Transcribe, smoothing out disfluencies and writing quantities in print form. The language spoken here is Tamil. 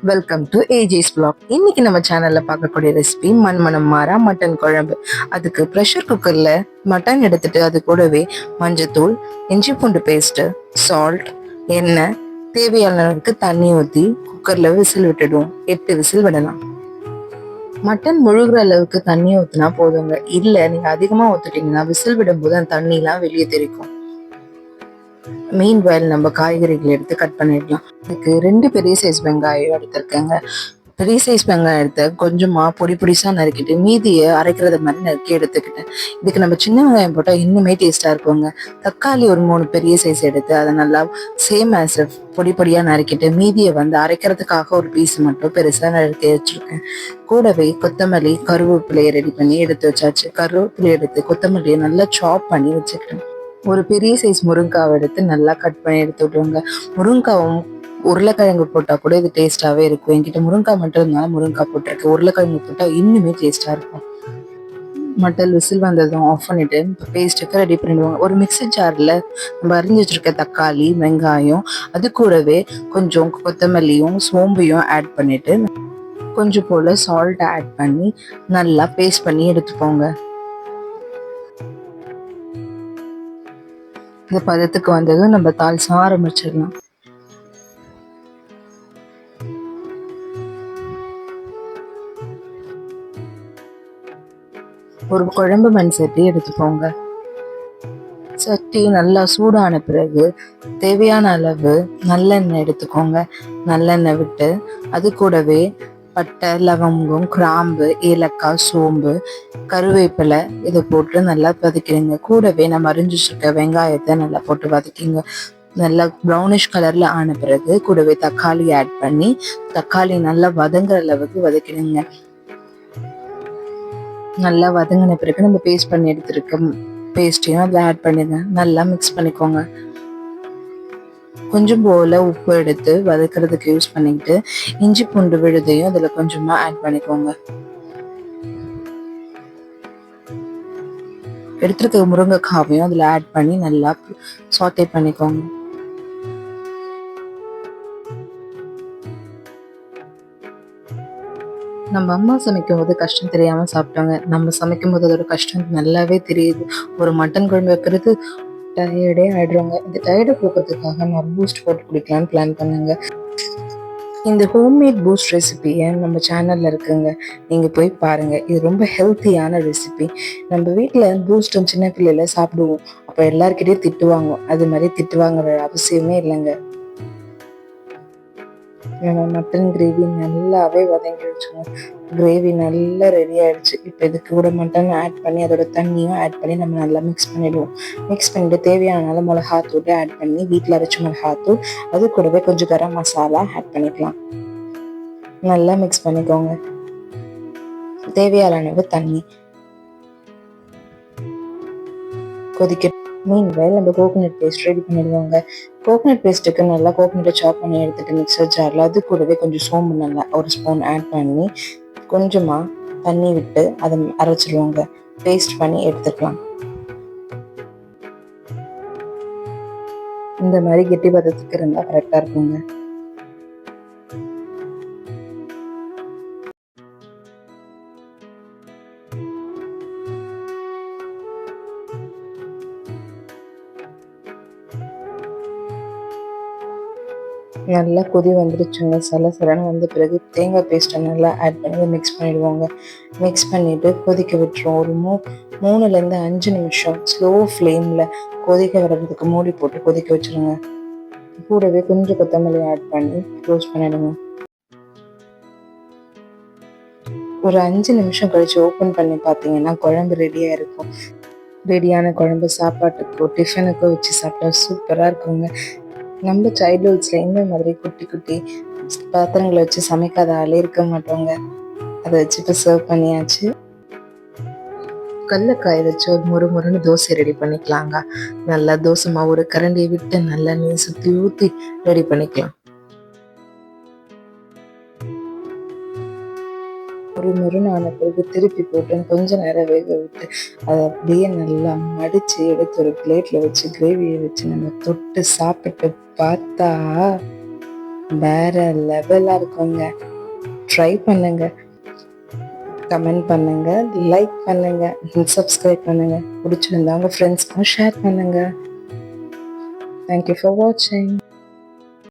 Welcome to ஏஜேஸ் vlog. இன்னைக்கு நம்ம சேனல்ல பார்க்கக்கூடிய ரெசிபி மண்மனம் மாறா மட்டன் குழம்பு. அதுக்கு ப்ரெஷர் குக்கர்ல மட்டன் எடுத்துட்டு அது கூடவே மஞ்சத்தூள், இஞ்சி பூண்டு பேஸ்ட், சால்ட், எண்ணெய், தேவையான அளவுக்கு தண்ணி ஊற்றி குக்கர்ல விசில் விட்டுடுவோம். 8 விசில் விடலாம். மட்டன் முழுகிற அளவுக்கு தண்ணி ஊற்றினா போதுங்க. இல்லை நீங்க அதிகமா ஊத்துட்டீங்கன்னா விசில் விடும்போது அந்த தண்ணிலாம் வெளியே தெரிக்கும். மீன் வயல் நம்ம காய்கறிகள் எடுத்து கட் பண்ணிடலாம். அதுக்கு 2 பெரிய சைஸ் வெங்காயம் எடுத்திருக்கேங்க. பெரிய சைஸ் வெங்காயம் எடுத்து கொஞ்சமா பொடி பொடிசா நறுக்கிட்டு மீதியை அரைக்கிறது மாதிரி நறுக்கி எடுத்துக்கிட்டேன். இதுக்கு நம்ம சின்ன வெங்காயம் போட்டால் இன்னுமே டேஸ்டா இருக்குங்க. தக்காளி ஒரு 3 பெரிய சைஸ் எடுத்து அதை நல்லா சேம் ஆஸ் பொடி பொடியா நறுக்கிட்டு மீதியை அரைக்கிறதுக்காக ஒரு பீஸ் மட்டும் பெருசா நறுக்கி வச்சிருக்கேன். கூடவே கொத்தமல்லி, கருவேப்பிலையை ரெடி பண்ணி எடுத்து வச்சாச்சு. கருவேப்பிலை எடுத்து கொத்தமல்லியை நல்லா சாப் பண்ணி வச்சுக்கிட்டேன். ஒரு பெரிய சைஸ் முருங்காவை எடுத்து நல்லா கட் பண்ணி எடுத்து விட்டுருங்க. முருங்காவும் உருளைக்கிழங்கு போட்டால் கூட இது டேஸ்டாகவே இருக்கும். என்கிட்ட முருங்காய் மட்டும் இருந்தாலும் முருங்காய் போட்டிருக்கு. உருளைக்கிழங்கு போட்டால் இன்னுமே டேஸ்டாக இருக்கும். மட்டன் விசில் வந்ததும் ஆஃப் பண்ணிட்டு பேஸ்ட்டுக்கு ரெடி பண்ணிடுவோம். ஒரு மிக்ஸி ஜாரில் நம்ம அரிஞ்சு வச்சிருக்க தக்காளி, வெங்காயம், அது கூடவே கொஞ்சம் கொத்தமல்லியும் சோம்பையும் ஆட் பண்ணிட்டு கொஞ்சம் போல் சால்ட் ஆட் பண்ணி நல்லா பேஸ்ட் பண்ணி எடுத்துப்போங்க. இந்த பதத்துக்கு வந்ததும் நம்ம தாளிச்சா ஆரம்பிச்சிடலாம். ஒரு குழம்பு மண் சட்டி எடுத்துக்கோங்க. சட்டி நல்லா சூடான பிறகு தேவையான அளவு நல்லெண்ணெய் எடுத்துக்கோங்க. நல்லெண்ணெய் விட்டு அது கூடவே பட்டை, லவங்கம், கிராம்பு, ஏலக்காய், சோம்பு, கருவேப்பிலை இதை போட்டு நல்லா வதக்கிடுங்க. கூடவே நம்ம அரிஞ்சு வச்சிருக்க வெங்காயத்தை நல்லா போட்டு வதக்கிங்க. நல்லா ப்ரௌனிஷ் கலர்ல ஆன பிறகு கூடவே தக்காளி ஆட் பண்ணி தக்காளி நல்லா வதங்குற அளவுக்கு வதக்கிடுங்க. நல்லா வதங்கின பிறகு நம்ம பேஸ்ட் பண்ணி எடுத்துருக்க பேஸ்ட்டையும் அதில் ஆட் பண்ணிடுங்க. நல்லா மிக்ஸ் பண்ணிக்கோங்க. கொஞ்சம் போல உப்பு எடுத்து வதக்கிறதுக்கு யூஸ் பண்ணிக்கிட்டு இஞ்சி பூண்டு விழுதையும் அதில் கொஞ்சமா ஆட் பண்ணிக்கோங்க. எடுத்துருக்க முருங்கைக்காவையும் அதில் ஆட் பண்ணி நல்லா சாட்டே பண்ணிக்கோங்க. நம்ம அம்மா சமைக்கும் போது கஷ்டம் தெரியாம சாப்பிட்டாங்க. நம்ம சமைக்கும் போது அதோட கஷ்டம் நல்லாவே தெரியுது. ஒரு மட்டன் குழம்பு வைக்கிறது டயர்டே ஆயிடுறாங்க. இந்த டயர்டை போக்குறதுக்காக நான் பூஸ்ட் போட்டு குடிக்கலான்னு பிளான் பண்ணுங்க. இந்த ஹோம்மேட் பூஸ்ட் ரெசிபியை நம்ம சேனல்ல இருக்குங்க, நீங்க போய் பாருங்க. இது ரொம்ப ஹெல்த்தியான ரெசிபி. நம்ம வீட்டில் பூஸ்ட் சின்ன பிள்ளைல சாப்பிடுவோம். அப்போ எல்லாருக்கிட்டையும் திட்டுவாங்க. அது மாதிரி திட்டு வாங்குற அவசியமே இல்லைங்க. மட்டன் கிரேவி நல்லாவே வதங்கி வச்சுங்க. கிரேவி நல்லா ரெடி ஆயிடுச்சு. இப்போ இதுக்கு கூட மட்டன் ஆட் பண்ணி அதோட தண்ணியும் ஆட் பண்ணி நம்ம நல்லா மிக்ஸ் பண்ணிடுவோம். மிக்ஸ் பண்ணிட்டு தேவையான மிளகாத்தூள் ஆட் பண்ணி வீட்டில் அரைச்ச மிளகாத்தூள், அது கூடவே கொஞ்சம் கரம் மசாலா ஆட் பண்ணிக்கலாம். நல்லா மிக்ஸ் பண்ணிக்கோங்க. தேவையான அளவு தண்ணி கொதிக்க மீன்வெல் நம்ம கோகோனட் பேஸ்ட் ரெடி பண்ணிடுவாங்க. கோகோனட் பேஸ்ட்டுக்கு நல்லா கோகோனட்டை சாப் பண்ணி எடுத்துட்டு மிக்சர் ஜாரில் அது கூடவே கொஞ்சம் சோம்பு நல்லா ஒரு ஸ்பூன் ஆட் பண்ணி கொஞ்சமாக தண்ணி விட்டு அதை அரைச்சிடுவாங்க. பேஸ்ட் பண்ணி எடுத்துக்கலாம். இந்த மாதிரி கெட்டி பதத்துக்கு இருந்தால் கரெக்டாக இருக்குங்க. நல்லா கொதி வந்துடுச்சுங்க. சலசலன்னு வந்த பிறகு தேங்காய் பேஸ்ட்டை நல்லா ஆட் பண்ணி மிக்ஸ் பண்ணிடுவாங்க. மிக்ஸ் பண்ணிவிட்டு கொதிக்க விட்டுருவோம். ஒரு 3லேருந்து 5 நிமிஷம் ஸ்லோ ஃப்ளேமில் கொதிக்க வர்றதுக்கு மூடி போட்டு கொதிக்க வச்சுருங்க. கூடவே கொஞ்சம் கொத்தமல்லி ஆட் பண்ணி க்ளோஸ் பண்ணிடுங்க. ஒரு 5 நிமிஷம் கழிச்சு ஓப்பன் பண்ணி பார்த்தீங்கன்னா குழம்பு ரெடியாக இருக்கும். ரெடியான குழம்பு சாப்பாட்டுக்கோ டிஃபனுக்கோ வச்சு சாப்பிட்டா சூப்பராக இருக்குங்க. நம்ம சைல்ட்ஹுட்ஸில் இந்த மாதிரி குட்டி குட்டி பாத்திரங்களை வச்சு சமைக்காத ஆளே இருக்க மாட்டோங்க. அதை வச்சு இப்போ சர்வ் பண்ணியாச்சு. கடலக்காய வச்சு ஒரு முறுமுறுன்னு தோசை ரெடி பண்ணிக்கலாங்க. நல்லா தோசை மாவு ஒரு கரண்டியை விட்டு நல்லா நெய் சுற்றி ஊற்றி ரெடி பண்ணிக்கலாம். ஒரு முருனான பிறகு திருப்பி போட்டு கொஞ்ச நேரம் வேக விட்டு அதை அப்படியே நல்லா மடித்து எடுத்து ஒரு பிளேட்டில் வச்சு கிரேவியை வச்சு நம்ம தொட்டு சாப்பிட்டு பார்த்தா வேற லெவலா இருக்குங்க. ட்ரை பண்ணுங்க, கமெண்ட் பண்ணுங்க, லைக் பண்ணுங்க, சப்ஸ்கிரைப் பண்ணுங்க. பிடிச்சிருந்தா உங்க ஃப்ரெண்ட்ஸ்க்கும் ஷேர் பண்ணுங்க. தேங்க்யூ ஃபார் வாட்சிங்.